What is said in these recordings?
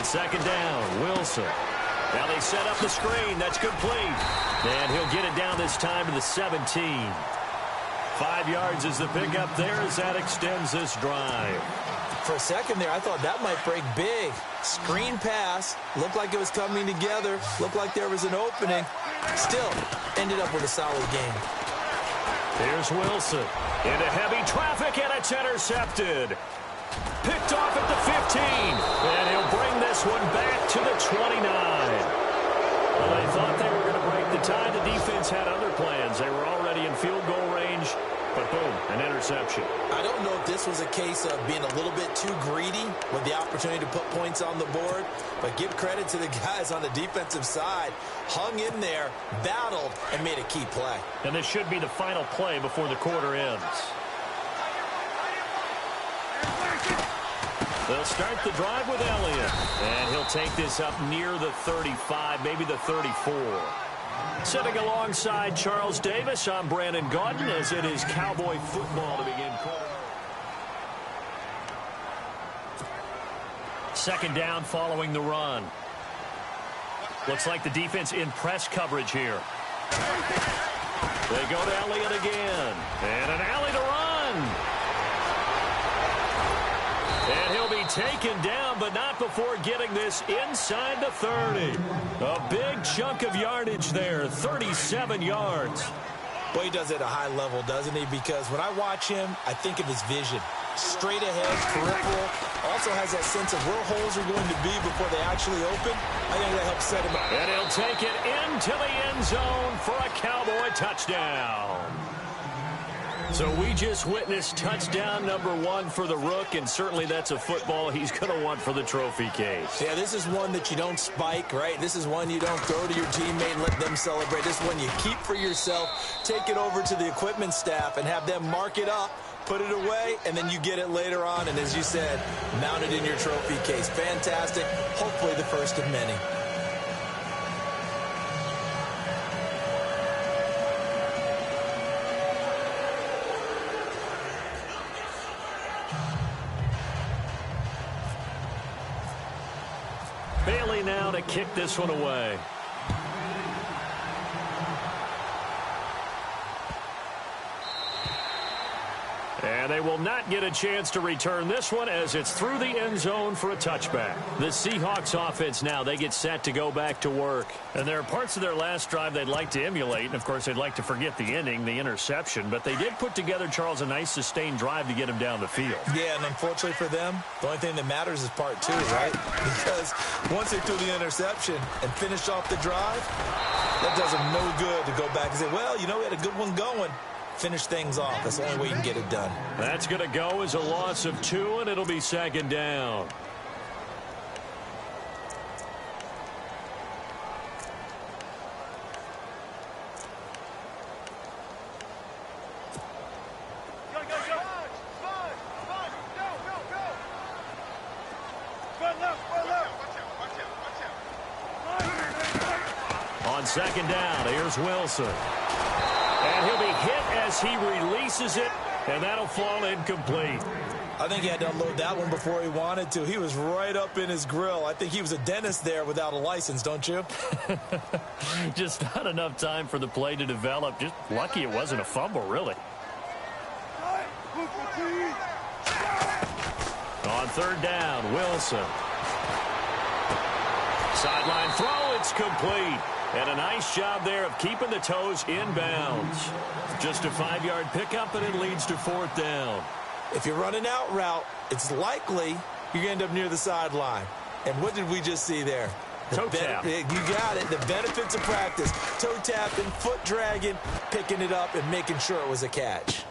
On second down, Wilson. Now they set up the screen. That's complete. And he'll get it down this time to the 17. 5 yards is the pickup there as that extends this drive. For a second there, I thought that might break big. Screen pass. Looked like it was coming together. Looked like there was an opening. Still, ended up with a solid game. Here's Wilson. Into heavy traffic, and it's intercepted. Picked off at the 15. And he'll bring this one back to the 29. Well, they thought they were going to break the tie. The defense had other plans. They were already in field goal range. But boom, an interception. I don't know if this was a case of being a little bit too greedy with the opportunity to put points on the board, but give credit to the guys on the defensive side. Hung in there, battled, and made a key play. And this should be the final play before the quarter ends. They'll start the drive with Elliott. And he'll take this up near the 35, maybe the 34. Sitting alongside Charles Davis, I'm Brandon Gaudin as it is Cowboy football to begin quarter. Second down following the run. Looks like the defense in press coverage here. They go to Elliott again. And an alley to run. And he'll be taken down, but not before getting this inside the 30. A big chunk of yardage there, 37 yards. Boy, he does it at a high level, doesn't he? Because when I watch him, I think of his vision. Straight ahead, peripheral. Also has that sense of where holes are going to be before they actually open. I think that helps set him up. And he'll take it into the end zone for a Cowboy touchdown. So we just witnessed touchdown number 1 for the Rook, and certainly that's a football he's going to want for the trophy case. Yeah, this is one that you don't spike, right? This is one you don't throw to your teammate and let them celebrate. This is one you keep for yourself, take it over to the equipment staff and have them mark it up, put it away, and then you get it later on. And as you said, mount it in your trophy case. Fantastic. Hopefully the first of many. Bailey now to kick this one away. And they will not get a chance to return this one as it's through the end zone for a touchback. The Seahawks offense now, they get set to go back to work. And there are parts of their last drive they'd like to emulate. And, of course, they'd like to forget the ending, the interception. But they did put together, Charles, a nice sustained drive to get him down the field. Yeah, and unfortunately for them, the only thing that matters is part 2, right? Because once they threw the interception and finished off the drive, that does them no good to go back and say, well, you know, we had a good one going. Finish things off. That's the only way you can get it done. That's going to go as a loss of 2, and it'll be second down. On second down, here's Wilson. And he'll be hit as he releases it, and that'll fall incomplete. I think he had to unload that one before he wanted to. He was right up in his grill. I think he was a dentist there without a license, don't you? Just not enough time for the play to develop. Just lucky it wasn't a fumble, really. On third down, Wilson. Sideline throw, it's complete. And a nice job there of keeping the toes inbounds. Just a 5-yard pickup, and it leads to fourth down. If you're running out route, it's likely you're going to end up near the sideline. And what did we just see there? Toe tap. You got it. The benefits of practice. Toe tapping, foot dragging, picking it up, and making sure it was a catch.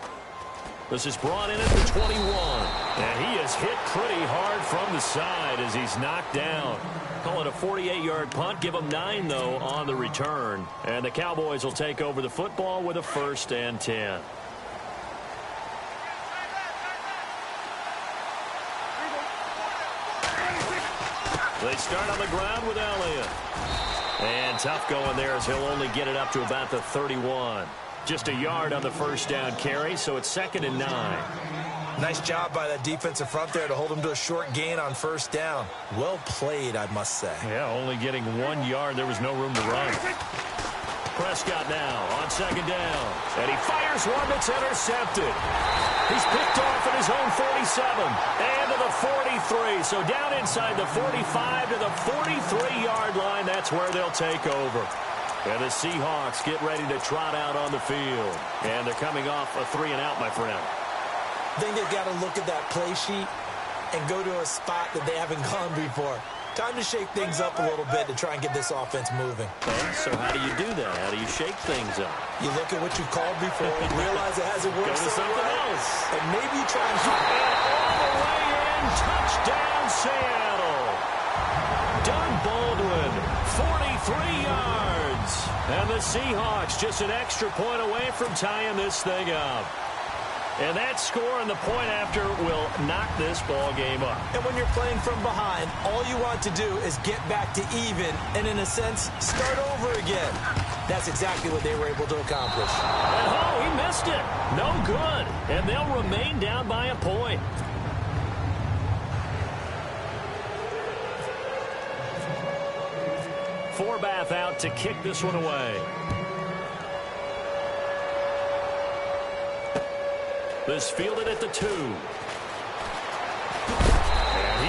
This is brought in at the 21. And he is hit pretty hard from the side as he's knocked down. Call it a 48-yard punt. Give him 9, though, on the return. And the Cowboys will take over the football with a 1st and 10. They start on the ground with Elliott. And tough going there as he'll only get it up to about the 31. Just a yard on the first down carry, so it's 2nd and 9. Nice job by that defensive front there to hold him to a short gain on first down. Well played, I must say. Yeah, only getting 1 yard. There was no room to run. Prescott now on second down. And he fires one that's intercepted. He's picked off at his own 47 and to the 43. So down inside the 45 to the 43-yard line. That's where they'll take over. And the Seahawks get ready to trot out on the field. And they're coming off a 3-and-out, my friend. I think they've got to look at that play sheet and go to a spot that they haven't gone before. Time to shake things up a little bit to try and get this offense moving. Okay, so how do you do that? How do you shake things up? You look at what you've called before, realize it hasn't worked Go to something else. and maybe try and all the way in, touchdown Seattle. Doug Baldwin, 43 yards. And the Seahawks just an extra point away from tying this thing up. And that score and the point after will knock this ball game up. And when you're playing from behind, all you want to do is get back to even and, in a sense, start over again. That's exactly what they were able to accomplish. And oh, he missed it. No good. And they'll remain down by a point. Forbath out to kick this one away. This fielded at the 2. And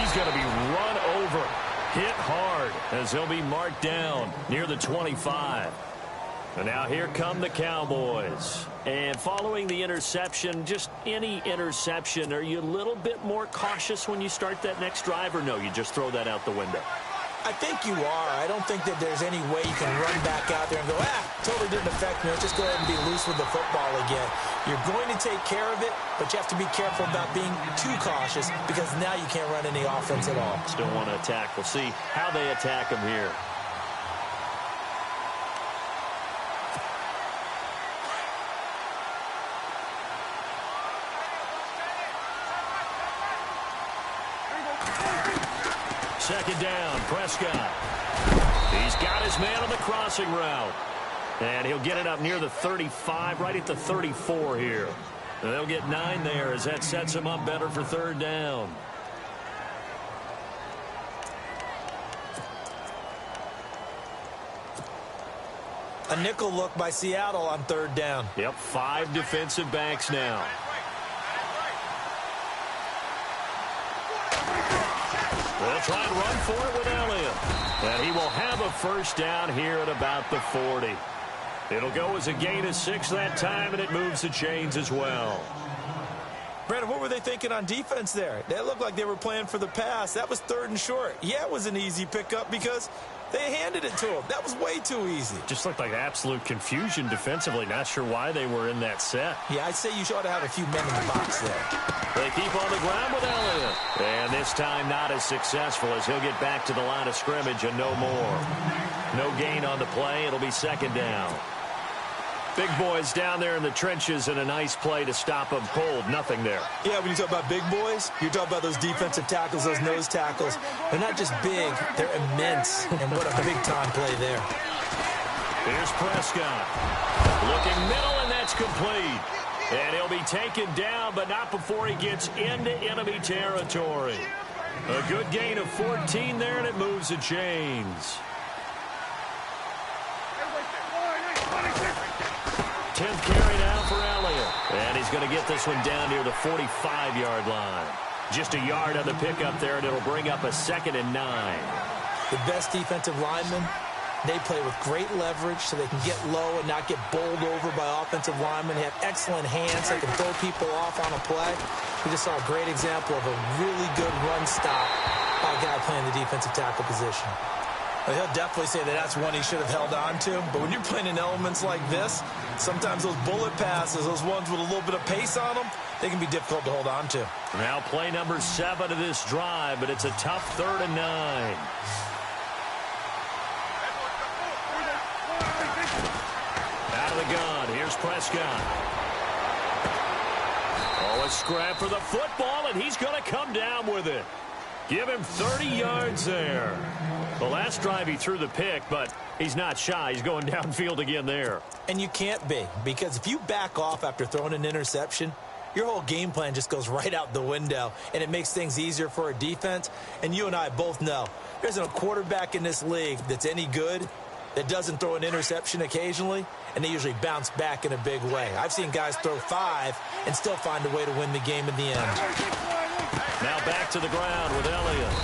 he's going to be run over, hit hard, as he'll be marked down near the 25. And now here come the Cowboys. And following the interception, just any interception, are you a little bit more cautious when you start that next drive, or no, you just throw that out the window? I think you are. I don't think that there's any way you can run back out there and go, totally didn't affect me. Let's just go ahead and be loose with the football again. You're going to take care of it, but you have to be careful about being too cautious because now you can't run any offense at all. Still want to attack. We'll see how they attack him here. Second down, Prescott. He's got his man on the crossing route. And he'll get it up near the 35, right at the 34 here. And they'll get 9 there as that sets him up better for third down. A nickel look by Seattle on third down. Yep, 5 defensive backs now. They'll try and run for it with Elliott. And he will have a first down here at about the 40. It'll go as a gain of 6 that time, and it moves the chains as well. Brandon, what were they thinking on defense there? They looked like they were playing for the pass. That was 3rd and short. Yeah, it was an easy pickup because they handed it to him. That was way too easy. Just looked like absolute confusion defensively. Not sure why they were in that set. Yeah, I'd say you ought to have a few men in the box there. They keep on the ground with Elliott. And this time not as successful as he'll get back to the line of scrimmage and no more. No gain on the play. It'll be second down. Big boys down there in the trenches and a nice play to stop them cold. Nothing there. Yeah, when you talk about big boys, you're talking about those defensive tackles, those nose tackles. They're not just big, they're immense. And what a big-time play there. Here's Prescott. Looking middle, and that's complete. And he'll be taken down, but not before he gets into enemy territory. A good gain of 14 there, and it moves the chains. 10th carry now for Elliott. And he's going to get this one down near the 45-yard line. Just a yard on the pickup there, and it'll bring up a 2nd and 9. The best defensive linemen, they play with great leverage so they can get low and not get bowled over by offensive linemen. They have excellent hands. They can throw people off on a play. We just saw a great example of a really good run stop by a guy playing the defensive tackle position. Well, he'll definitely say that that's one he should have held on to. But when you're playing in elements like this, sometimes those bullet passes, those ones with a little bit of pace on them, they can be difficult to hold on to. Now play number 7 of this drive, but it's a tough 3rd and 9. Out of the gun, here's Prescott. Oh, a scrap for the football, and he's going to come down with it. Give him 30 yards there. The last drive he threw the pick, but he's not shy. He's going downfield again there. And you can't be, because if you back off after throwing an interception, your whole game plan just goes right out the window, and it makes things easier for a defense. And you and I both know there's a quarterback in this league that's any good that doesn't throw an interception occasionally, and they usually bounce back in a big way. I've seen guys throw 5 and still find a way to win the game in the end. Now back to the ground with Elliott.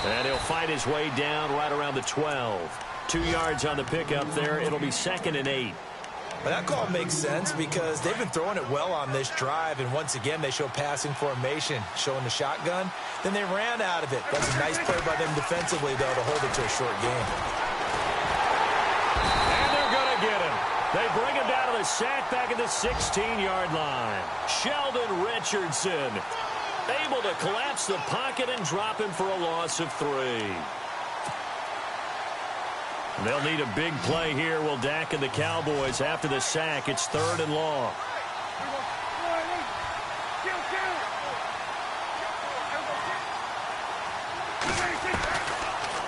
And he'll fight his way down right around the 12. 2 yards on the pickup there. It'll be 2nd and 8. Well, that call makes sense because they've been throwing it well on this drive, and once again they show passing formation, showing the shotgun. Then they ran out of it. That's a nice play by them defensively, though, to hold it to a short game. And they're going to get him. They bring him down to the sack back at the 16-yard line. Sheldon Richardson able to collapse the pocket and drop him for a loss of 3. They'll need a big play here, will Dak and the Cowboys. After the sack, it's 3rd and long.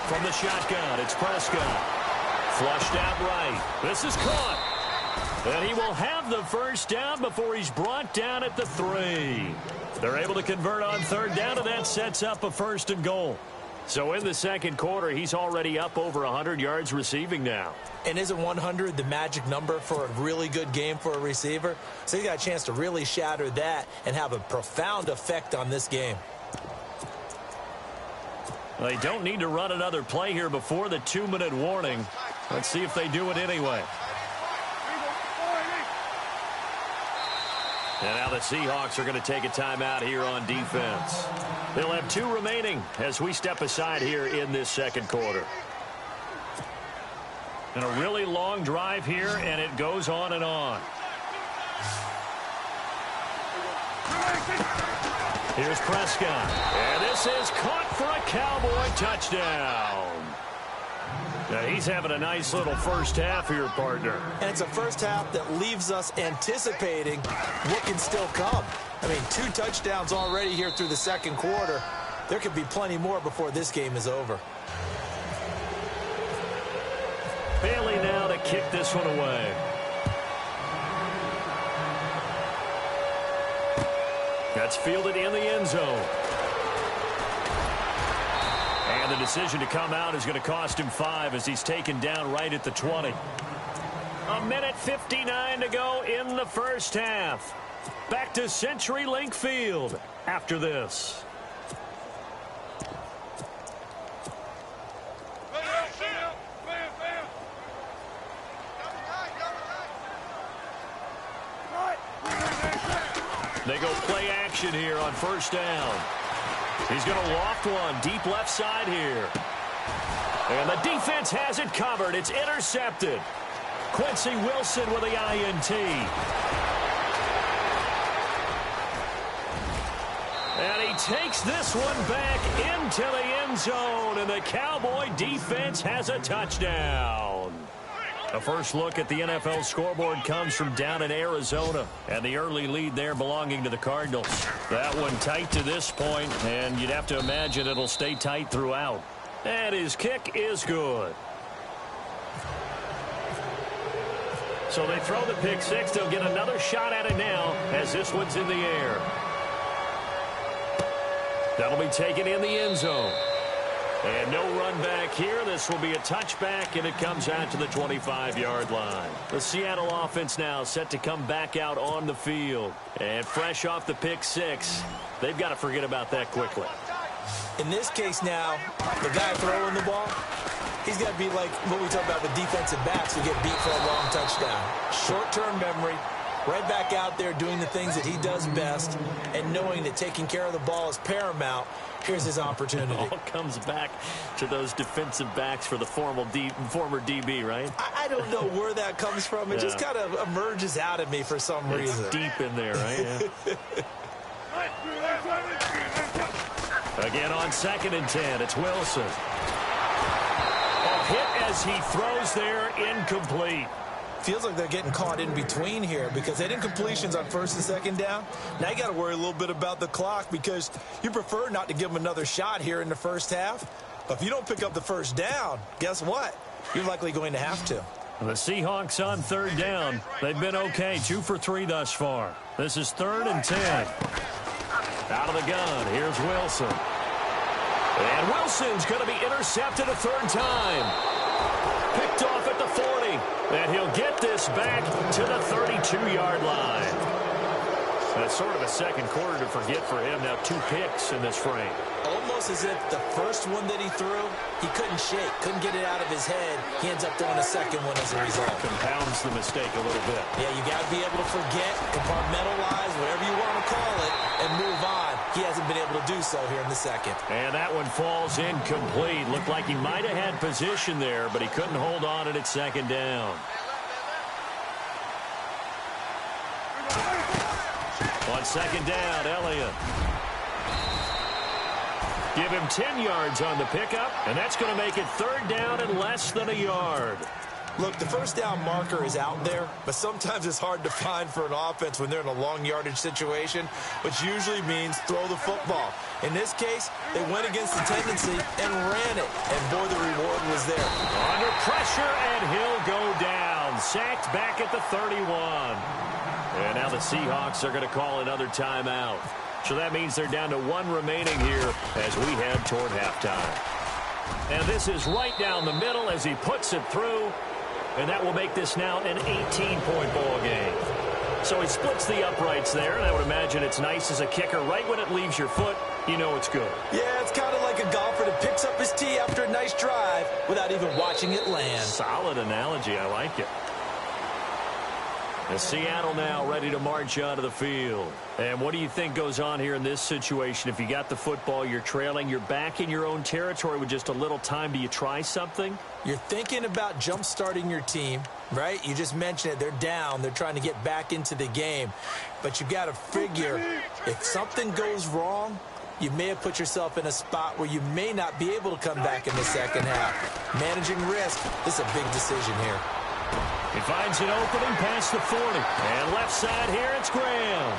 From the shotgun, it's Prescott. Flushed out right. This is caught. And he will have the first down before he's brought down at the 3. They're able to convert on 3rd down, and that sets up a 1st and goal. So in the second quarter, he's already up over 100 yards receiving now. And isn't 100 the magic number for a really good game for a receiver? So he got a chance to really shatter that and have a profound effect on this game. They don't need to run another play here before the 2-minute warning. Let's see if they do it anyway. And now the Seahawks are going to take a timeout here on defense. They'll have 2 remaining as we step aside here in this second quarter. And a really long drive here, and it goes on and on. Here's Prescott. And this is caught for a Cowboy touchdown. Now he's having a nice little first half here, partner. And it's a first half that leaves us anticipating what can still come. I mean, 2 touchdowns already here through the second quarter. There could be plenty more before this game is over. Bailey now to kick this one away. That's fielded in the end zone. And the decision to come out is going to cost him 5 as he's taken down right at the 20. 1:59 to go in the first half. Back to CenturyLink Field after this. They go play action here on 1st down. He's going to loft one deep left side here. And the defense has it covered. It's intercepted. Quincy Wilson with the INT. And he takes this one back into the end zone. And the Cowboy defense has a touchdown. A first look at the NFL scoreboard comes from down in Arizona, and the early lead there belonging to the Cardinals. That one tight to this point, and you'd have to imagine it'll stay tight throughout. And his kick is good. So they throw the pick 6. They'll get another shot at it now as this one's in the air. That'll be taken in the end zone. And no run back here. This will be a touchback, and it comes out to the 25-yard line. The Seattle offense now set to come back out on the field. And fresh off the pick 6, they've got to forget about that quickly. In this case now, the guy throwing the ball, he's got to be like what we talk about with defensive backs who get beat for a long touchdown. Short-term memory, right back out there doing the things that he does best, and knowing that taking care of the ball is paramount. Here's his opportunity. It all comes back to those defensive backs for the former DB, right? I don't know where that comes from. It just kind of emerges out of me for some reason. It's deep in there, right? Yeah. Again on 2nd and 10, it's Wilson. A hit as he throws there, incomplete. Feels like they're getting caught in between here because they had incompletions on 1st and 2nd down. Now you got to worry a little bit about the clock because you prefer not to give them another shot here in the first half. But if you don't pick up the 1st down, guess what? You're likely going to have to. The Seahawks on third down. They've been okay, 2 for 3 thus far. This is 3rd and 10. Out of the gun, here's Wilson. And Wilson's going to be intercepted a 3rd time. Picked off at the 40. And he'll get this back to the 32-yard line. That's sort of a second quarter to forget for him. Now 2 picks in this frame. Almost as if the first one that he threw, he couldn't shake, couldn't get it out of his head. He ends up throwing a second one as a result. Compounds the mistake a little bit. Yeah, you got to be able to forget, compartmentalize, whatever you want to call it, and move on. He hasn't been able to do so here in the second. And that one falls incomplete. Looked like he might have had position there, but he couldn't hold on at its 2nd down. On 2nd down, Elliott. Give him 10 yards on the pickup, and that's going to make it 3rd down and less than a yard. Look, the first down marker is out there, but sometimes it's hard to find for an offense when they're in a long yardage situation, which usually means throw the football. In this case, they went against the tendency and ran it, and boy, the reward was there. Under pressure, and he'll go down. Sacked back at the 31. And now the Seahawks are going to call another timeout. So that means they're down to 1 remaining here as we head toward halftime. And this is right down the middle as he puts it through. And that will make this now an 18-point ball game. So he splits the uprights there, and I would imagine it's nice as a kicker. Right when it leaves your foot, you know it's good. Yeah, it's kind of like a golfer that picks up his tee after a nice drive without even watching it land. Solid analogy. I like it. And Seattle now ready to march onto the field. And what do you think goes on here in this situation? If you got the football, you're trailing, you're back in your own territory with just a little time. Do you try something? You're thinking about jump-starting your team, right? You just mentioned it. They're down. They're trying to get back into the game. But you've got to figure if something goes wrong, you may have put yourself in a spot where you may not be able to come back in the second half. Managing risk, this is a big decision here. He finds an opening past the 40. And left side here, it's Graham.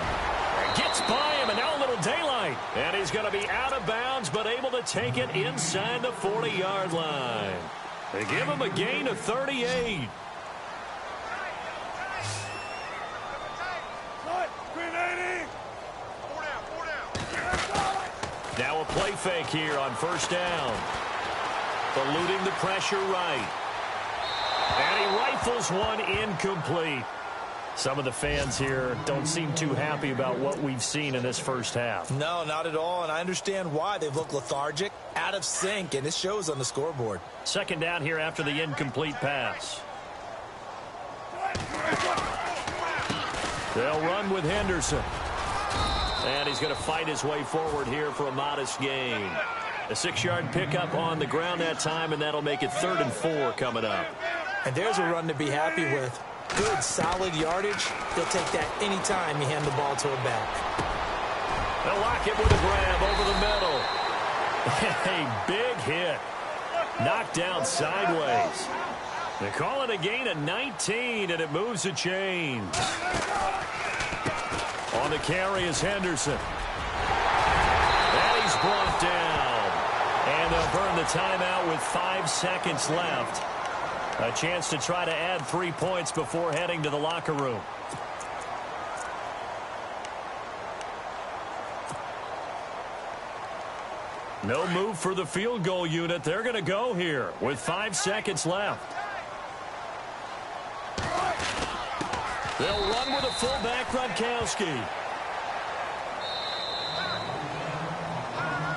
Gets by him, and now a little daylight. And he's going to be out of bounds, but able to take it inside the 40-yard line. They give him a gain of 38. Now a play fake here on 1st down. Eluding the pressure right. And he rifles one incomplete. Some of the fans here don't seem too happy about what we've seen in this first half. No, not at all, and I understand why. They've looked lethargic, out of sync, and it shows on the scoreboard. 2nd down here after the incomplete pass. They'll run with Henderson. And he's going to fight his way forward here for a modest gain. A 6-yard pickup on the ground that time, and that'll make it 3rd and 4 coming up. And there's a run to be happy with. Good, solid yardage. He'll take that anytime you hand the ball to him back. They'll lock it with a grab over the middle. A big hit. Knocked down sideways. They call it a gain of 19, and it moves the chains. On the carry is Henderson. And he's brought down. And they'll burn the timeout with 5 seconds left. A chance to try to add 3 points before heading to the locker room. No move for the field goal unit. They're going to go here with 5 seconds left. They'll run with a fullback, Gronkowski.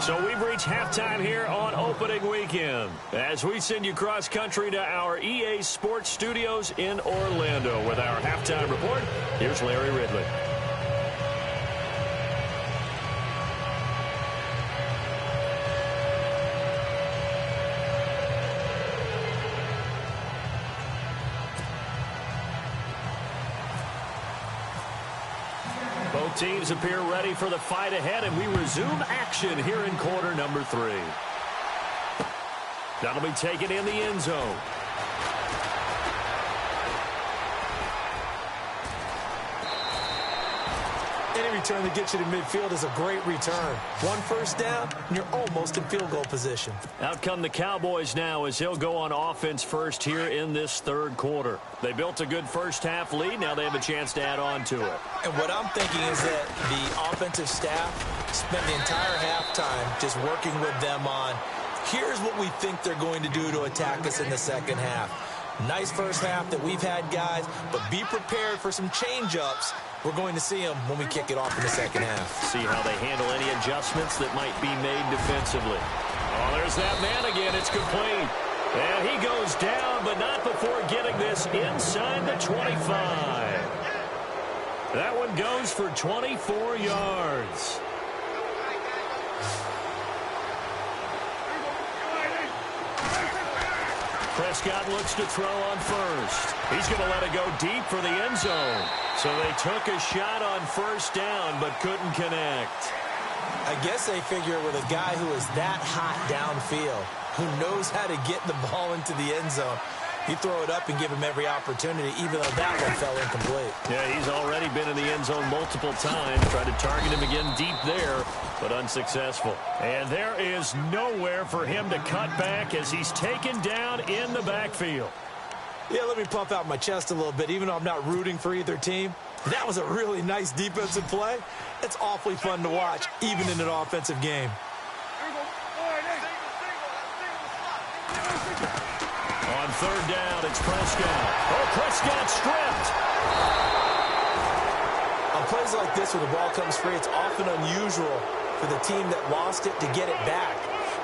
So we've reached halftime here on opening weekend as we send you cross-country to our EA Sports Studios in Orlando with our halftime report. Here's Larry Ridley. Both teams appear ready for the fight ahead, and we resume action here in quarter number 3. That'll be taken in the end zone. Any return that gets you to midfield is a great return. One first down, and you're almost in field goal position. Out come the Cowboys now as he'll go on offense first here in this third quarter. They built a good first-half lead. Now they have a chance to add on to it. And what I'm thinking is that the offensive staff spent the entire halftime just working with them on, here's what we think they're going to do to attack us in the second half. Nice first half that we've had, guys, but be prepared for some change-ups. We're going to see them when we kick it off in the second half. See how they handle any adjustments that might be made defensively. Oh, there's that man again. It's complete. And he goes down, but not before getting this inside the 25. That one goes for 24 yards. Prescott looks to throw on first. He's going to let it go deep for the end zone. So they took a shot on first down, but couldn't connect. I guess they figure with a guy who is that hot downfield, who knows how to get the ball into the end zone, you throw it up and give him every opportunity, even though that one fell incomplete. Yeah, he's already been in the end zone multiple times. Tried to target him again deep there, but unsuccessful. And there is nowhere for him to cut back as he's taken down in the backfield. Yeah, let me puff out my chest a little bit, even though I'm not rooting for either team. That was a really nice defensive play. It's awfully fun to watch, even in an offensive game. On third down, it's Prescott. Oh, Prescott stripped. On plays like this, when the ball comes free, it's often unusual for the team that lost it to get it back.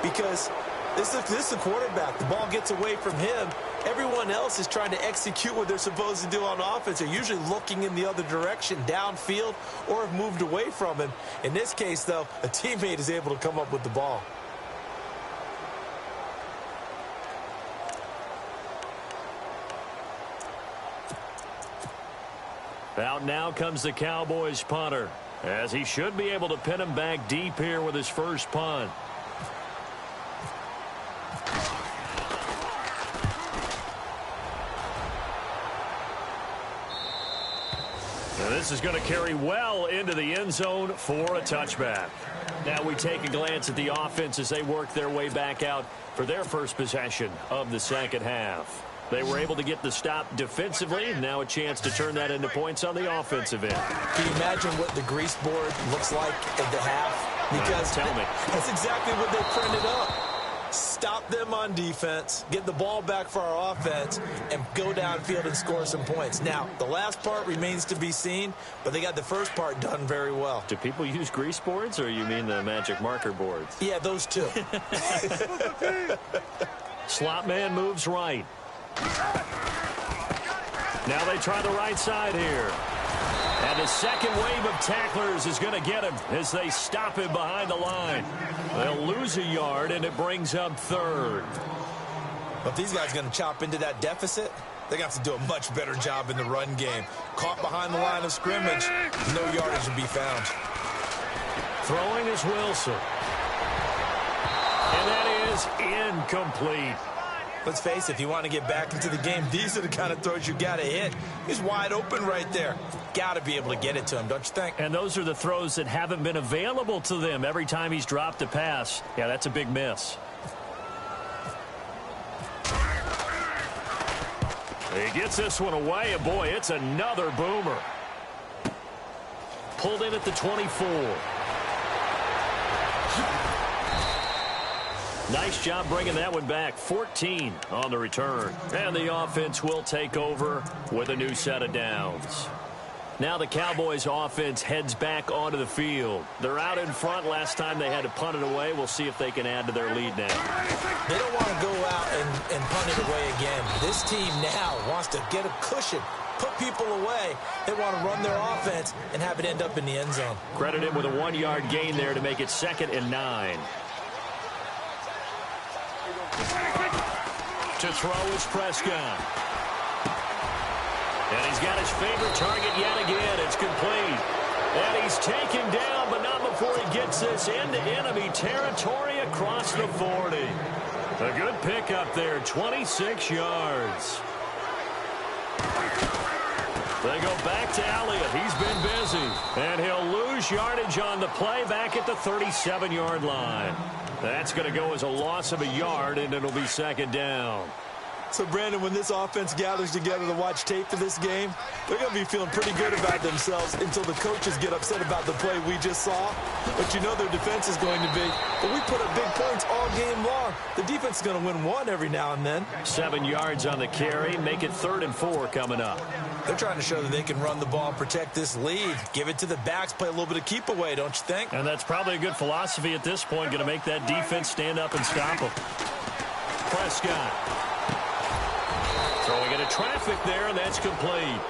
Because this is the quarterback. The ball gets away from him. Everyone else is trying to execute what they're supposed to do on offense. They're usually looking in the other direction, downfield, or have moved away from him. In this case, though, a teammate is able to come up with the ball. Out now comes the Cowboys punter, as he should be able to pin him back deep here with his first punt. And this is going to carry well into the end zone for a touchback. Now we take a glance at the offense as they work their way back out for their first possession of the second half. They were able to get the stop defensively. Now a chance to turn that into points on the offensive end. Can you imagine what the grease board looks like at the half? Because tell me. That's exactly what they printed up. Stop them on defense, get the ball back for our offense, and go downfield and score some points. Now, the last part remains to be seen, but they got the first part done very well. Do people use grease boards, or you mean the magic marker boards? Yeah, those two. Slot man moves right. Now they try the right side here. And the second wave of tacklers is going to get him as they stop him behind the line. They'll lose a yard, and it brings up third. But if these guys are going to chop into that deficit, they're going to have to do a much better job in the run game. Caught behind the line of scrimmage, no yardage to be found. Throwing is Wilson. And that is incomplete. Let's face it, if you want to get back into the game, these are the kind of throws you got to hit. He's wide open right there. Got to be able to get it to him, don't you think? And those are the throws that haven't been available to them every time he's dropped a pass. Yeah, that's a big miss. He gets this one away, and boy, it's another boomer. Pulled in at the 24. Nice job bringing that one back. 14 on the return. And the offense will take over with a new set of downs. Now the Cowboys offense heads back onto the field. They're out in front. Last time they had to punt it away. We'll see if they can add to their lead now. They don't want to go out and punt it away again. This team now wants to get a cushion, put people away. They want to run their offense and have it end up in the end zone. Credit him with a 1-yard gain there to make it 2nd and 9. To throw is Prescott. And he's got his favorite target yet again. It's complete. And he's taken down, but not before he gets this into enemy territory across the 40. A good pickup there, 26 yards. They go back to Elliott. He's been busy. And he'll lose yardage on the play back at the 37-yard line. That's going to go as a loss of a yard, and it'll be second down. So, Brandon, when this offense gathers together to watch tape for this game, they're going to be feeling pretty good about themselves until the coaches get upset about the play we just saw. But you know their defense is going to be. But we put up big points all game long. The defense is going to win one every now and then. 7 yards on the carry. Make it 3rd and 4 coming up. They're trying to show that they can run the ball and protect this lead. Give it to the backs, play a little bit of keep away, don't you think? And that's probably a good philosophy at this point. Going to make that defense stand up and stop them. Prescott. Throwing into traffic there, and that's complete.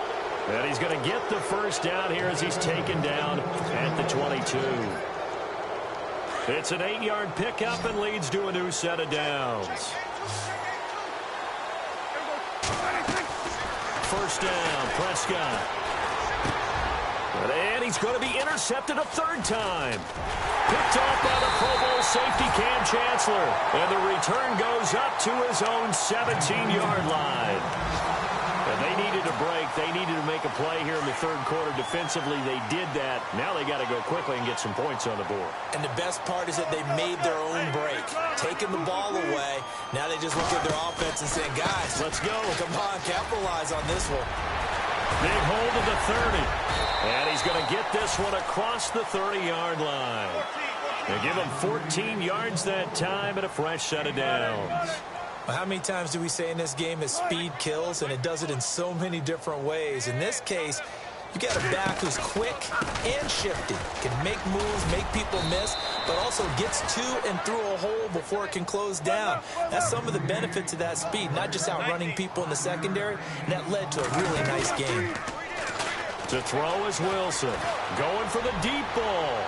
And he's going to get the first down here as he's taken down at the 22. It's an 8-yard pickup and leads to a new set of downs. First down, Prescott. And he's going to be intercepted a 3rd time. Picked off by the Pro Bowl safety Cam Chancellor. And the return goes up to his own 17-yard line. And they needed a break. They needed to make a play here in the 3rd quarter. Defensively, they did that. Now they got to go quickly and get some points on the board. And the best part is that they made their own break. Taking the ball away. Now they just look at their offense and saying, guys, let's go. Come on, capitalize on this one. Big hold of the 30. And he's going to get this one across the 30-yard line. They give him 14 yards that time and a fresh set of downs. Well, how many times do we say in this game that speed kills, and it does it in so many different ways? In this case, you got a back who's quick and shifty, can make moves, make people miss, but also gets to and through a hole before it can close down. That's some of the benefits of that speed, not just outrunning people in the secondary, and that led to a really nice game. To throw is Wilson, going for the deep ball.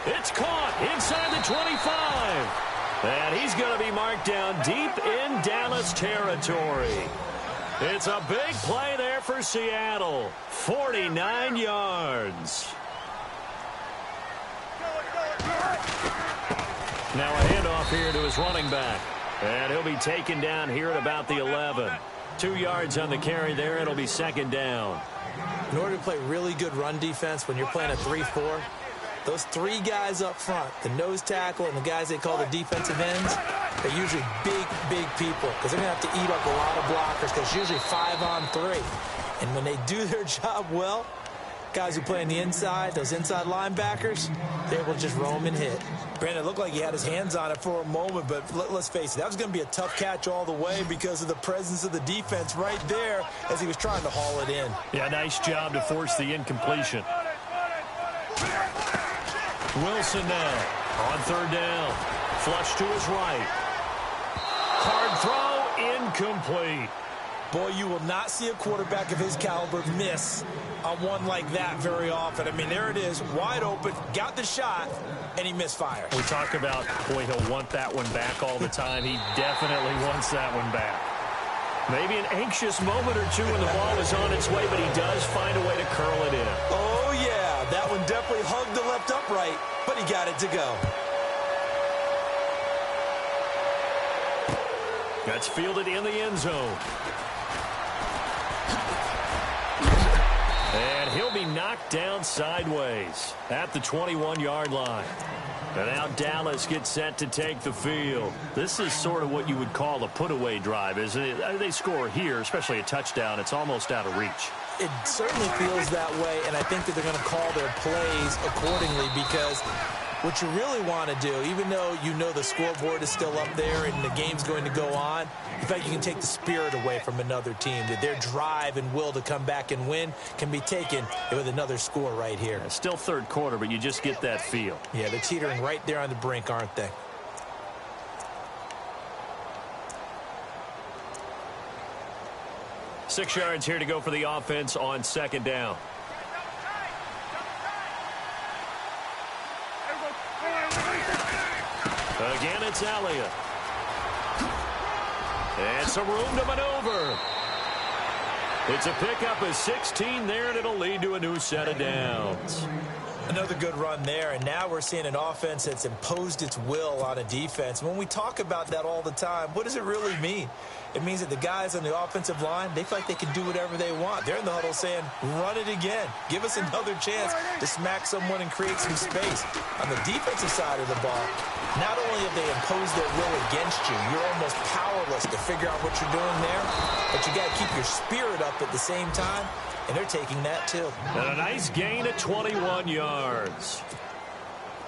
It's caught inside the 25. And he's going to be marked down deep in Dallas territory. It's a big play there for Seattle. 49 yards. Now a handoff here to his running back. And he'll be taken down here at about the 11. 2 yards on the carry there. It'll be second down. In order to play really good run defense when you're playing a 3-4, those 3 guys up front, the nose tackle and the guys they call the defensive ends, they're usually big, big people because they're going to have to eat up a lot of blockers because it's usually 5-on-3. And when they do their job well, guys who play on the inside, those inside linebackers, they're able to just roam and hit. Brandon, it looked like he had his hands on it for a moment, but let's face it, that was going to be a tough catch all the way because of the presence of the defense right there as he was trying to haul it in. Yeah, nice job to force the incompletion. Wilson now on 3rd down. Flush to his right. Hard throw, incomplete. Boy, you will not see a quarterback of his caliber miss on one like that very often. I mean, there it is, wide open, got the shot, and he misfires. We talk about, boy, he'll want that one back all the time. He definitely wants that one back. Maybe an anxious moment or two when the ball is on its way, but he does find a way to curl it in. Oh, yeah, that one definitely hugged the left upright, but he got it to go. That's fielded in the end zone. And he'll be knocked down sideways at the 21-yard line. And now Dallas gets set to take the field. This is sort of what you would call a put-away drive, isn't it? They score here, especially a touchdown. It's almost out of reach. It certainly feels that way, and I think that they're going to call their plays accordingly because what you really want to do, even though you know the scoreboard is still up there and the game's going to go on, in fact, you can take the spirit away from another team. That their drive and will to come back and win can be taken with another score right here. It's still 3rd quarter, but you just get that feel. Yeah, they're teetering right there on the brink, aren't they? Six yards here to go for the offense on 2nd down. Again, it's Elliott. And some room to maneuver. It's a pickup of 16 there, and it'll lead to a new set of downs. Another good run there, and now we're seeing an offense that's imposed its will on a defense. When we talk about that all the time, what does it really mean? it means that the guys on the offensive line, they feel like they can do whatever they want. They're in the huddle saying, run it again. Give us another chance to smack someone and create some space. On the defensive side of the ball, not only have they imposed their will against you, you're almost powerless to figure out what you're doing there, but you got to keep your spirit up at the same time, and they're taking that too. And a nice gain of 21 yards.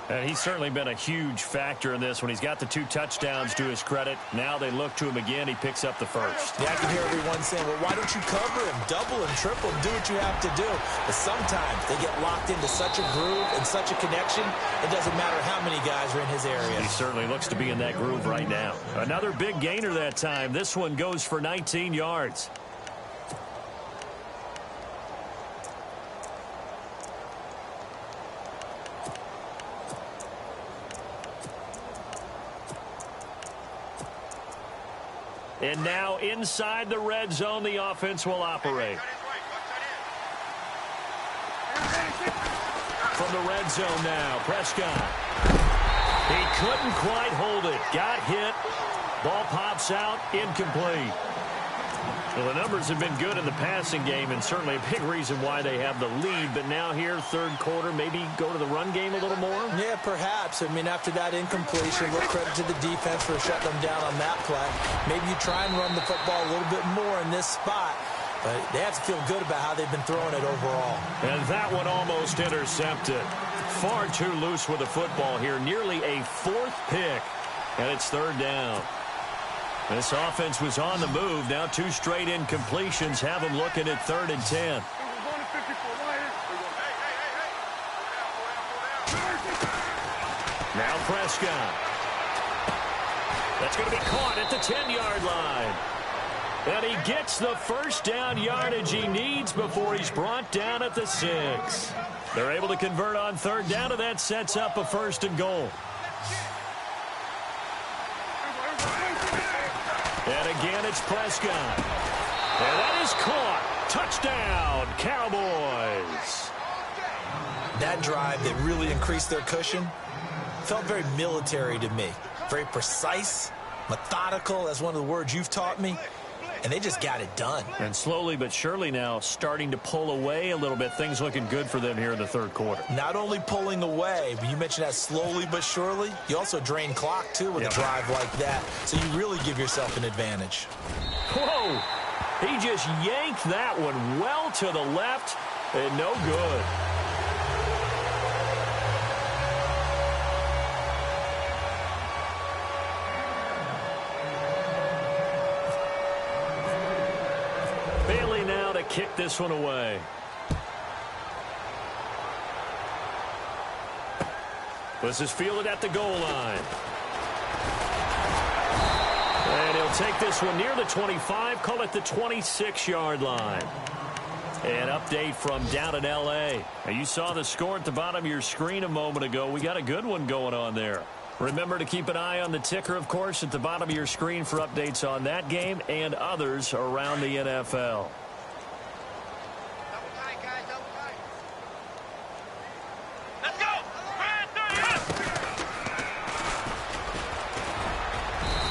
And he's certainly been a huge factor in this when he's got the 2 touchdowns to his credit. Now they look to him again. He picks up the first. Yeah, I can hear everyone saying, well, why don't you cover him, double him, triple him, do what you have to do. But sometimes they get locked into such a groove and such a connection, it doesn't matter how many guys are in his area. He certainly looks to be in that groove right now. Another big gainer that time. This one goes for 19 yards. And now inside the red zone, the offense will operate. From the red zone now, Prescott. He couldn't quite hold it. Got hit. Ball pops out, incomplete. Well, the numbers have been good in the passing game, and certainly a big reason why they have the lead. But now here, third quarter, maybe go to the run game a little more? Yeah, perhaps. I mean, after that incompletion, a little credit to the defense for shutting them down on that play. Maybe you try and run the football a little bit more in this spot. But they have to feel good about how they've been throwing it overall. And that one almost intercepted. Far too loose with the football here. Nearly a 4th pick. And it's third down. This offense was on the move. Now 2 straight incompletions have them looking at 3rd and 10. Now Prescott. That's going to be caught at the 10-yard line. And he gets the first down yardage he needs before he's brought down at the 6. They're able to convert on third down, and that sets up a 1st and goal. And again, it's Prescott. And that is caught. Touchdown, Cowboys. That drive that really increased their cushion felt very military to me. Very precise, methodical. That's one of the words you've taught me. And they just got it done. And slowly but surely now starting to pull away a little bit. Things looking good for them here in the third quarter. Not only pulling away, but you mentioned that slowly but surely. You also drain clock, too, with a drive like that. So you really give yourself an advantage. Whoa! He just yanked that one well to the left and no good. Now to kick this one away. This is fielded at the goal line. And he'll take this one near the 25, call it the 26-yard line. An update from down in L.A. Now, you saw the score at the bottom of your screen a moment ago. We got a good one going on there. Remember to keep an eye on the ticker, of course, at the bottom of your screen for updates on that game and others around the NFL.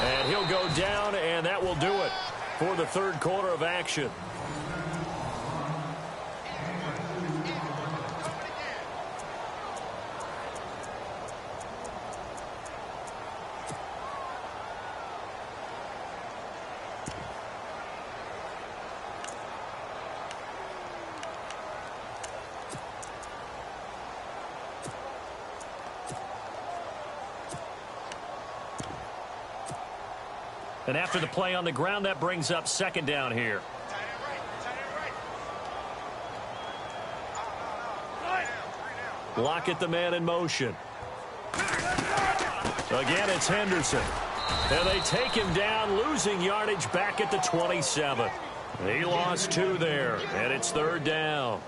And he'll go down, and that will do it for the third quarter of action. And after the play on the ground, that brings up second down here. Lockett, the man in motion. Again, it's Henderson. And they take him down, losing yardage back at the 27. He lost 2 there, and it's third down.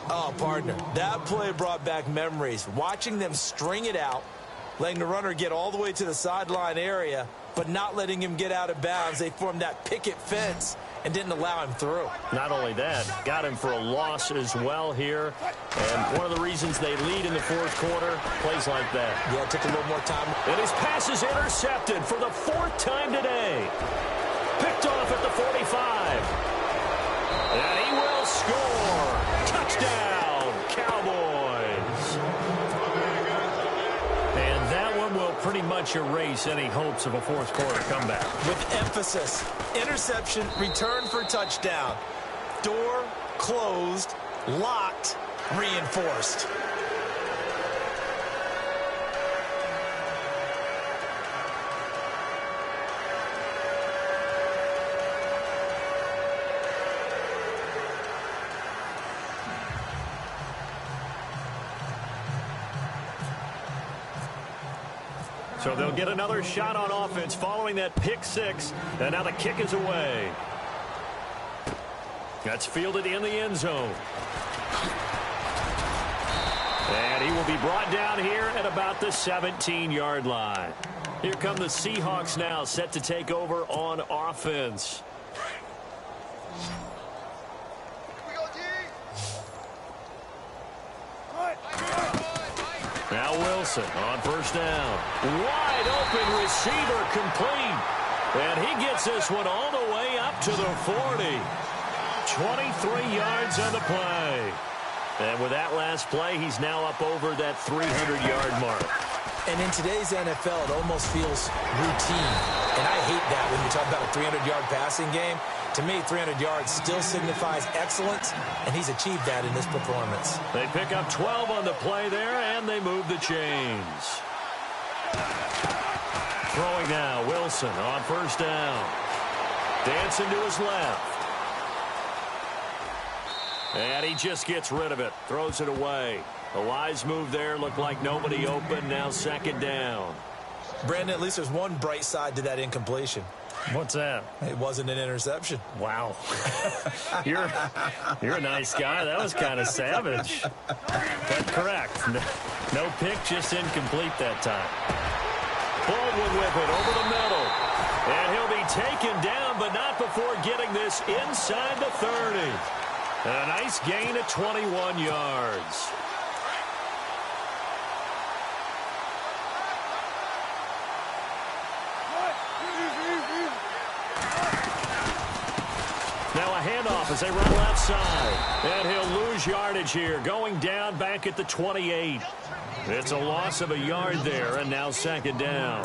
Oh, partner, that play brought back memories. Watching them string it out, letting the runner get all the way to the sideline area, but not letting him get out of bounds. They formed that picket fence and didn't allow him through. Not only that, got him for a loss as well here. And one of the reasons they lead in the fourth quarter, plays like that. Yeah, it took a little more time. And his pass is intercepted for the 4th time today. Picked off at the 45. And he will score. Touchdown, Cowboys. And that one will pretty much erase any hopes of a fourth quarter comeback. With emphasis, interception, return for touchdown. Door closed, locked, reinforced. So they'll get another shot on offense following that pick six. And now the kick is away. That's fielded in the end zone. And he will be brought down here at about the 17-yard line. Here come the Seahawks now, set to take over on offense. Now Wilson on first down. Wide open receiver complete. And he gets this one all the way up to the 40. 23 yards on the play. And with that last play, he's now up over that 300-yard mark. And in today's NFL, it almost feels routine. And I hate that when you talk about a 300-yard passing game. To me, 300 yards still signifies excellence, and he's achieved that in this performance. They pick up 12 on the play there, and they move the chains. Throwing now, Wilson on first down. Dancing to his left. And he just gets rid of it. Throws it away. A wise move there. Looked like nobody open. Now second down. Brandon, at least there's one bright side to that incompletion. What's that? It wasn't an interception. Wow. You're a nice guy. That was kind of savage. But correct. No pick, just incomplete that time. Baldwin with it over the middle. And he'll be taken down, but not before getting this inside the 30. And a nice gain of 21 yards. Now a handoff as they run left side. And he'll lose yardage here, going down back at the 28. It's a loss of a yard there, and now second down.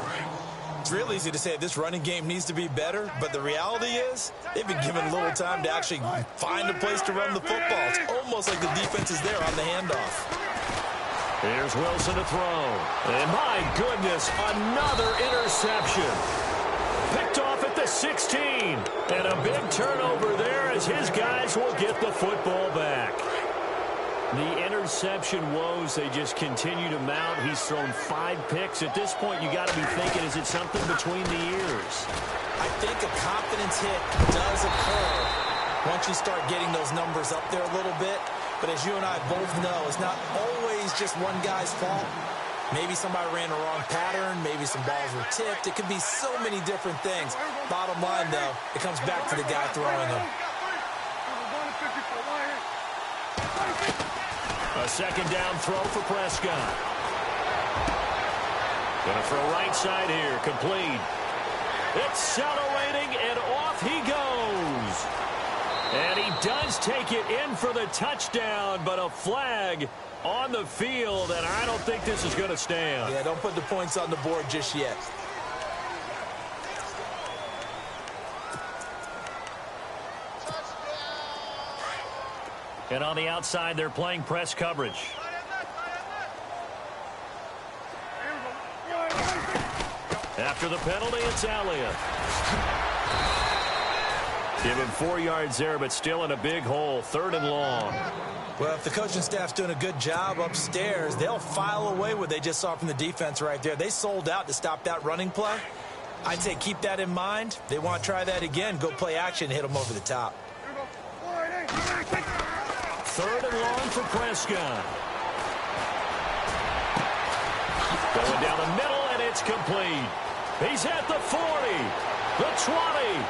It's real easy to say this running game needs to be better, but the reality is they've been given little time to actually find a place to run the football. It's almost like the defense is there on the handoff. Here's Wilson to throw. And my goodness, another interception. Picked off at the 16. And a big turnover there as his guys will get the football back. The interception woes, they just continue to mount. He's thrown 5 picks. At this point, you got to be thinking, is it something between the ears? I think a confidence hit does occur once you start getting those numbers up there a little bit. But as you and I both know, it's not always just one guy's fault. Maybe somebody ran a wrong pattern. Maybe some balls were tipped. It could be so many different things. Bottom line, though, it comes back to the guy throwing them. A second down throw for Prescott. Going to throw right side here. Complete. Accelerating, and off he goes. And he does take it in for the touchdown, but a flag on the field, and I don't think this is going to stand. Yeah, don't put the points on the board just yet. And on the outside, they're playing press coverage. After the penalty, it's Elliott. Give him 4 yards there, but still in a big hole. 3rd and long. Well, if the coaching staff's doing a good job upstairs, they'll file away what they just saw from the defense right there. They sold out to stop that running play. I'd say keep that in mind. They want to try that again. Go play action, hit them over the top. 3rd and long for Prescott. Going down the middle, and it's complete. He's at the 40, the 20.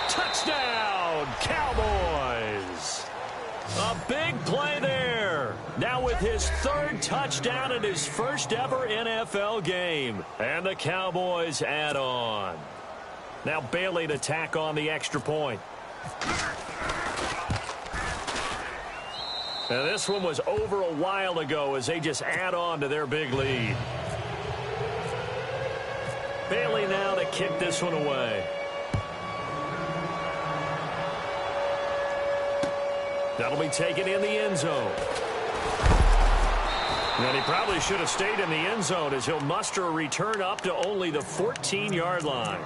Touchdown, Cowboys. A big play there. Now with his 3rd touchdown in his first ever NFL game. And the Cowboys add on. Now Bailey to tack on the extra point. Now this one was over a while ago as they just add on to their big lead. Bailey now to kick this one away. That'll be taken in the end zone. And he probably should have stayed in the end zone as he'll muster a return up to only the 14-yard line.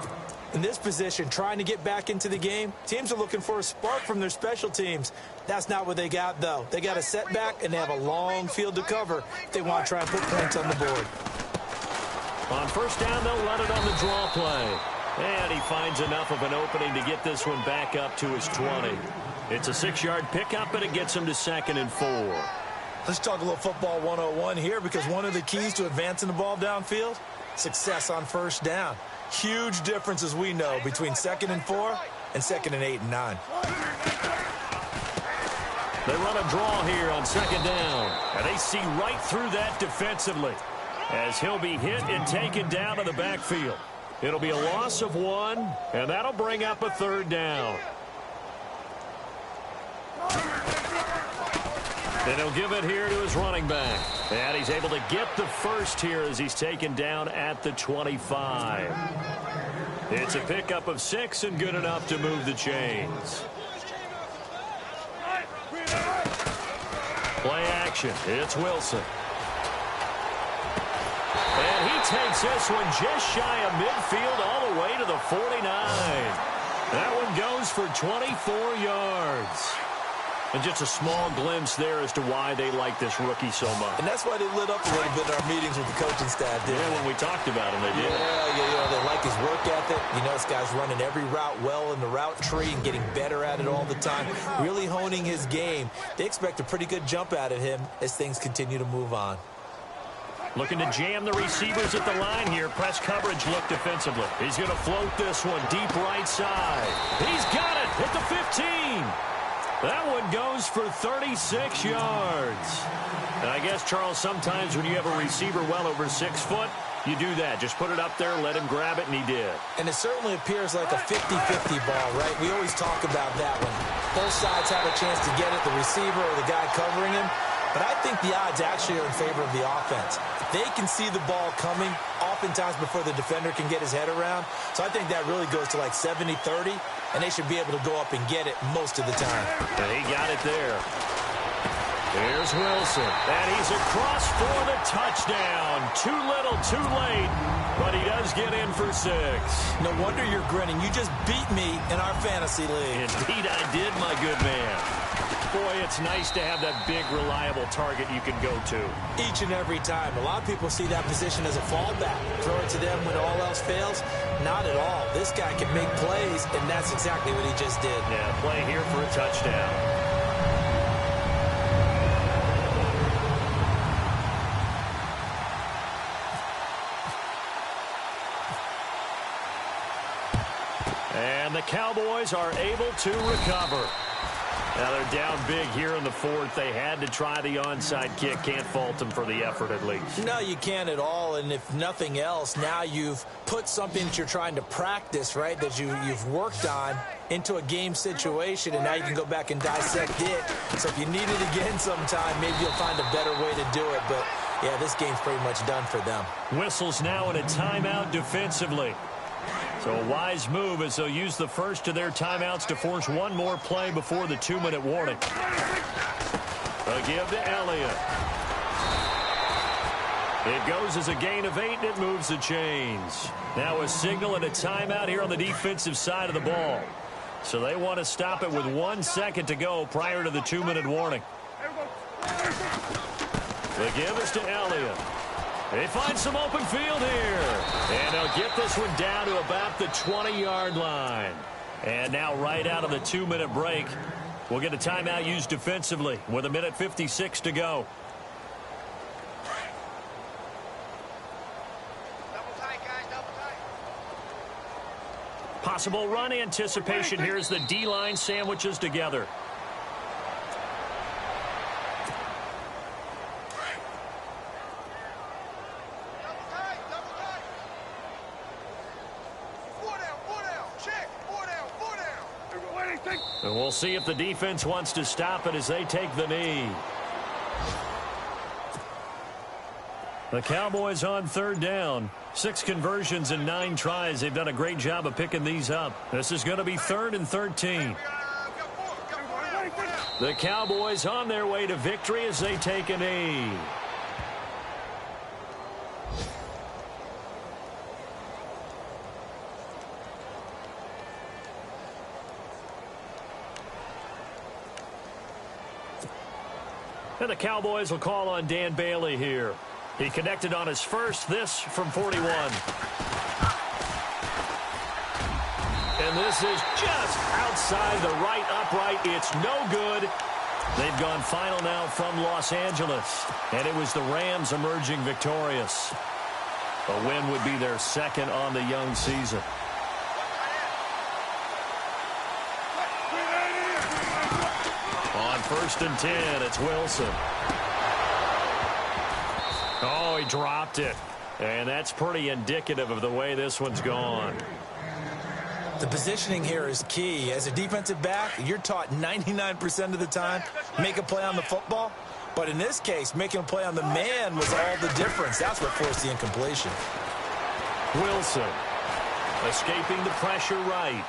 In this position, trying to get back into the game, teams are looking for a spark from their special teams. That's not what they got, though. They got a setback, and they have a long field to cover if they want to try and put points on the board. On first down, they'll run it on the draw play. And he finds enough of an opening to get this one back up to his 20. It's a 6-yard pickup, and it gets him to 2nd and 4. Let's talk a little football 101 here, because one of the keys to advancing the ball downfield, success on first down. Huge difference, as we know, between 2nd and 4 and 2nd and 8 and 9. They run a draw here on 2nd down, and they see right through that defensively as he'll be hit and taken down to the backfield. It'll be a loss of 1, and that'll bring up a 3rd down. And he'll give it here to his running back. And he's able to get the first here as he's taken down at the 25. It's a pickup of 6 and good enough to move the chains. Play action. It's Wilson. And he takes this one just shy of midfield all the way to the 49. That one goes for 24 yards. And just a small glimpse there as to why they like this rookie so much. And that's why they lit up a little bit in our meetings with the coaching staff, didn't they? Yeah, when we talked about him, they did. Yeah, they like his work ethic. You know, this guy's running every route well in the route tree and getting better at it all the time, really honing his game. They expect a pretty good jump out of him as things continue to move on. Looking to jam the receivers at the line here. Press coverage look defensively. He's going to float this one deep right side. He's got it at the 15. That one goes for 36 yards. And I guess, Charles, sometimes when you have a receiver well over 6 foot, you do that. Just put it up there, let him grab it, and he did. And it certainly appears like a 50-50 ball, right? We always talk about that when both sides have a chance to get it, the receiver or the guy covering him. But I think the odds actually are in favor of the offense. They can see the ball coming oftentimes before the defender can get his head around. So I think that really goes to like 70-30, and they should be able to go up and get it most of the time. And he got it there. Here's Wilson, and he's across for the touchdown. Too little, too late, but he does get in for 6. No wonder you're grinning. You just beat me in our fantasy league. Indeed I did, my good man. Boy, it's nice to have that big, reliable target you can go to. Each and every time. A lot of people see that position as a fallback. Throw it to them when all else fails. Not at all. This guy can make plays, and that's exactly what he just did. Yeah, play here for a touchdown. And the Cowboys are able to recover. Now they're down big here in the 4th. They had to try the onside kick. Can't fault them for the effort at least. No, you can't at all. And if nothing else, now you've put something that you're trying to practice, right, that you've worked on into a game situation, and now you can go back and dissect it. So if you need it again sometime, maybe you'll find a better way to do it. But, yeah, this game's pretty much done for them. Whistles now in a timeout defensively. So a wise move as they'll use the first of their timeouts to force one more play before the 2-minute warning. A give to Elliott. It goes as a gain of 8, and it moves the chains. Now a signal and a timeout here on the defensive side of the ball. So they want to stop it with 1 second to go prior to the 2-minute warning. The give is to Elliott. They find some open field here. And they'll get this one down to about the 20-yard line. And now right out of the 2-minute break, we'll get a timeout used defensively with 1:56 to go. Possible run anticipation here as the D-line sandwiches together. And we'll see if the defense wants to stop it as they take the knee. The Cowboys on third down. 6 conversions and 9 tries. They've done a great job of picking these up. This is going to be 3rd and 13. The Cowboys on their way to victory as they take a knee. And the Cowboys will call on Dan Bailey here. He connected on his first, this from 41. And this is just outside the right upright. It's no good. They've gone final now from Los Angeles. And it was the Rams emerging victorious. A win would be their second on the young season. On 1st and 10, it's Wilson. Oh, he dropped it. And that's pretty indicative of the way this one's gone. The positioning here is key. As a defensive back, you're taught 99% of the time, make a play on the football. But in this case, making a play on the man was all the difference. That's what forced the incompletion. Wilson escaping the pressure right.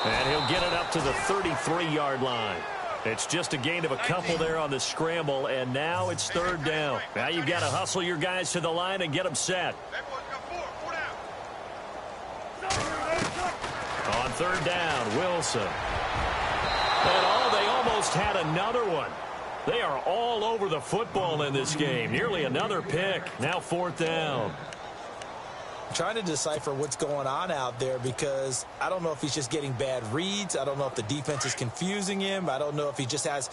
And he'll get it up to the 33-yard line. It's just a gain of a couple there on the scramble, and now it's 3rd down. Now you've got to hustle your guys to the line and get them set. On 3rd down, Wilson. And they almost had another one. They are all over the football in this game. Nearly another pick. Now 4th down. Trying to decipher what's going on out there because I don't know if he's just getting bad reads. I don't know if the defense is confusing him. I don't know if he just has,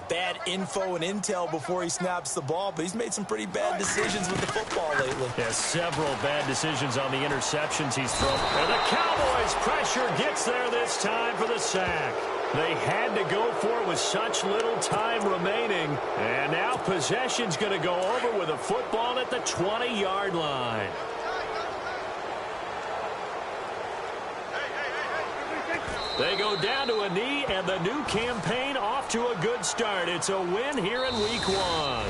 bad info and intel before he snaps the ball. But he's made some pretty bad decisions with the football lately. Yeah, several bad decisions on the interceptions he's thrown. And the Cowboys' pressure gets there this time for the sack. They had to go for it with such little time remaining. And now possession's going to go over with a football at the 20-yard line. They go down to a knee, and the new campaign off to a good start. It's a win here in Week 1.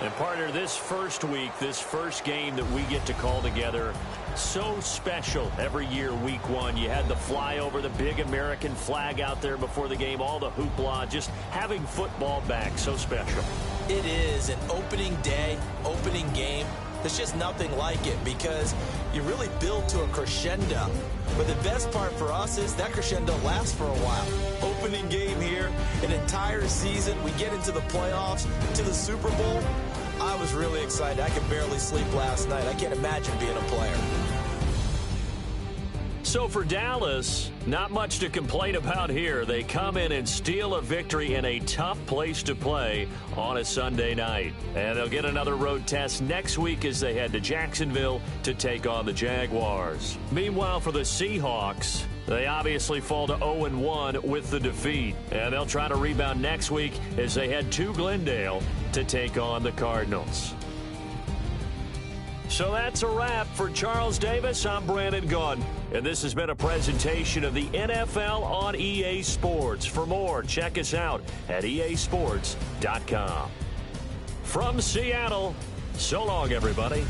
And partner, this first week, this first game that we get to call together, so special every year, Week 1. You had the flyover, the big American flag out there before the game, all the hoopla, just having football back, so special. It is an opening day, opening game. There's just nothing like it because you really build to a crescendo. But the best part for us is that crescendo lasts for a while. Opening game here, an entire season. We get into the playoffs, to the Super Bowl. I was really excited. I could barely sleep last night. I can't imagine being a player. So for Dallas, not much to complain about here. They come in and steal a victory in a tough place to play on a Sunday night. And they'll get another road test next week as they head to Jacksonville to take on the Jaguars. Meanwhile, for the Seahawks, they obviously fall to 0-1 with the defeat. And they'll try to rebound next week as they head to Glendale to take on the Cardinals. So that's a wrap. For Charles Davis, I'm Brandon Gunn. And this has been a presentation of the NFL on EA Sports. For more, check us out at easports.com. From Seattle, so long, everybody.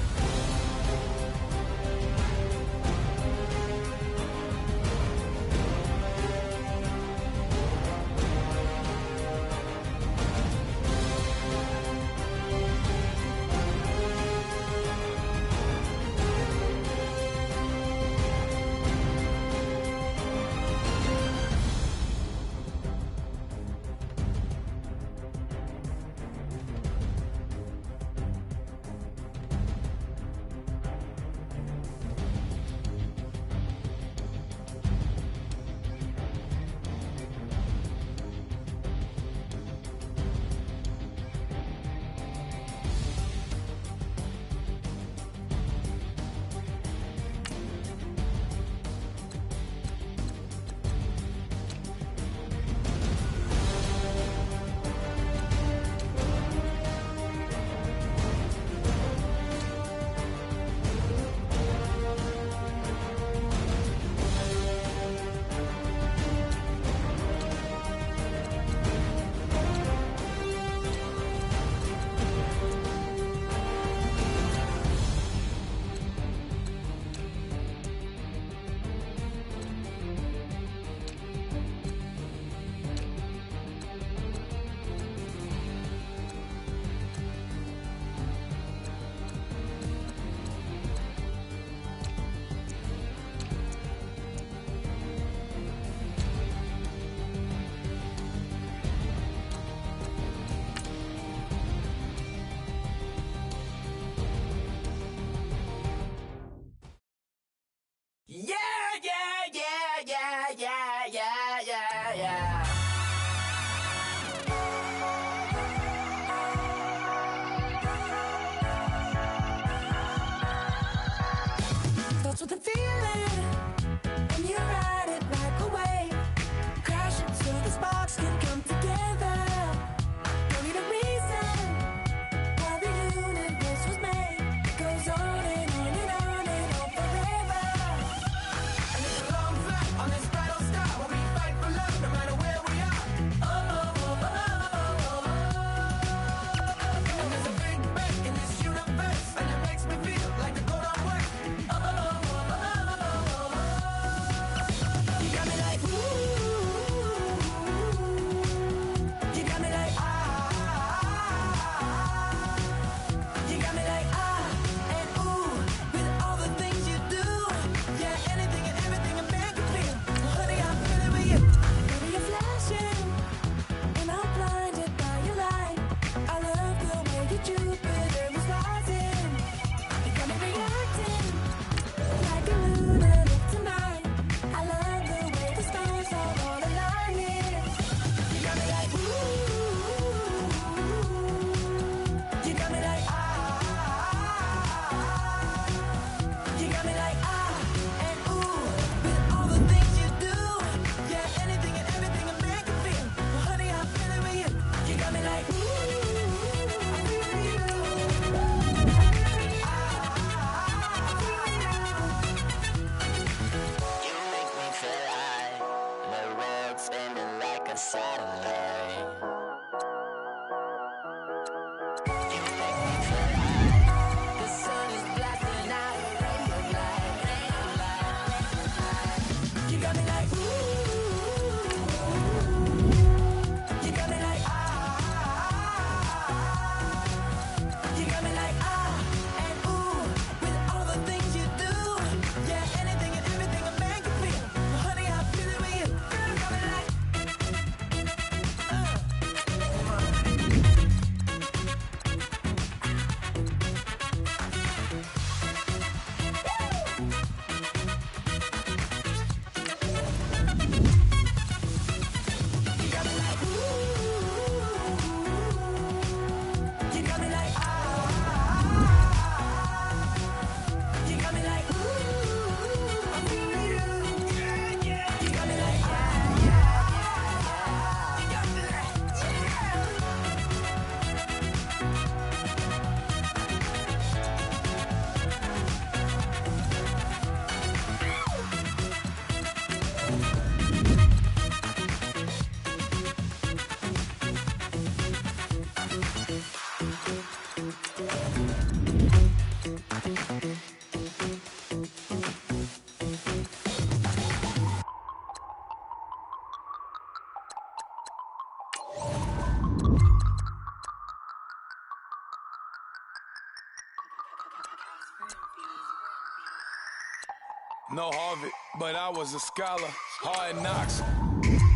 No Harvard, but I was a scholar. Hard knocks,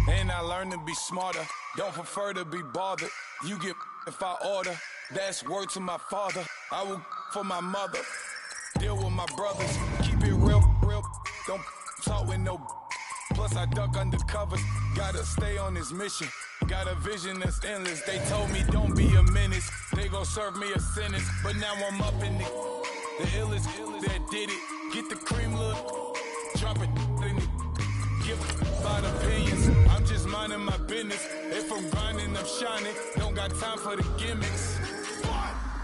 and I learned to be smarter. Don't prefer to be bothered. You get if I order. That's word to my father. I will for my mother. Deal with my brothers. Keep it real, real. Don't talk with no. Plus I duck under covers. Gotta stay on this mission. Got a vision that's endless. They told me don't be a menace. They gon' serve me a sentence. But now I'm up in the illest that did it. Get the cream look. Drop it in it. Give about opinions. I'm just minding my business. If I'm grinding, I'm shining. Don't got time for the gimmicks.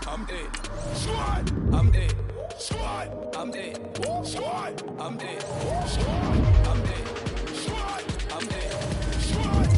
I'm dead. Squad. I'm dead. Squad. I'm dead. Squad. I'm dead. Squad. I'm dead. Squad. I'm dead. Squad.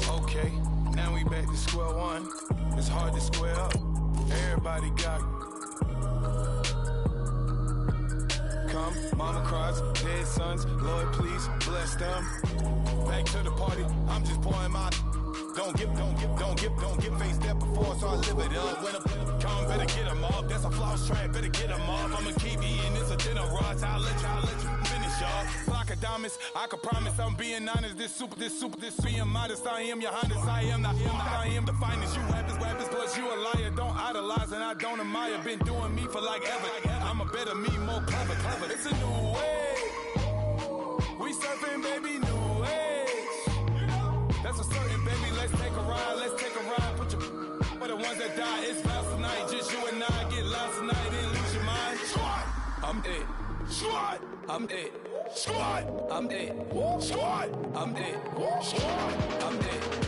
Okay, now we back to square one. It's hard to square up. Everybody got come, mama cries, dead sons. Lord, please bless them. Back to the party. I'm just pouring my. Don't get faced that before, so I live it up. When I come, better get them up. That's a floss track, better get them up. I'ma keep eating, it's a dinner rush. I'll let you finish up. Flock of diamonds, I can promise I'm being honest. This being modest. I am your highness, I am the finest. You rappers, plus you a liar. Don't idolize and I don't admire. Been doing me for like ever. I'm a better me, more clever. It's a new way. We surfing, baby, new age. That's a certain, baby. Let's take a ride. Put your for the ones that die. It's vows tonight. Just you and I get lost tonight. Then lose your mind. Squad. I'm dead. Squad. I'm dead. Squad. I'm dead. Squad. I'm dead. Squad. I'm dead.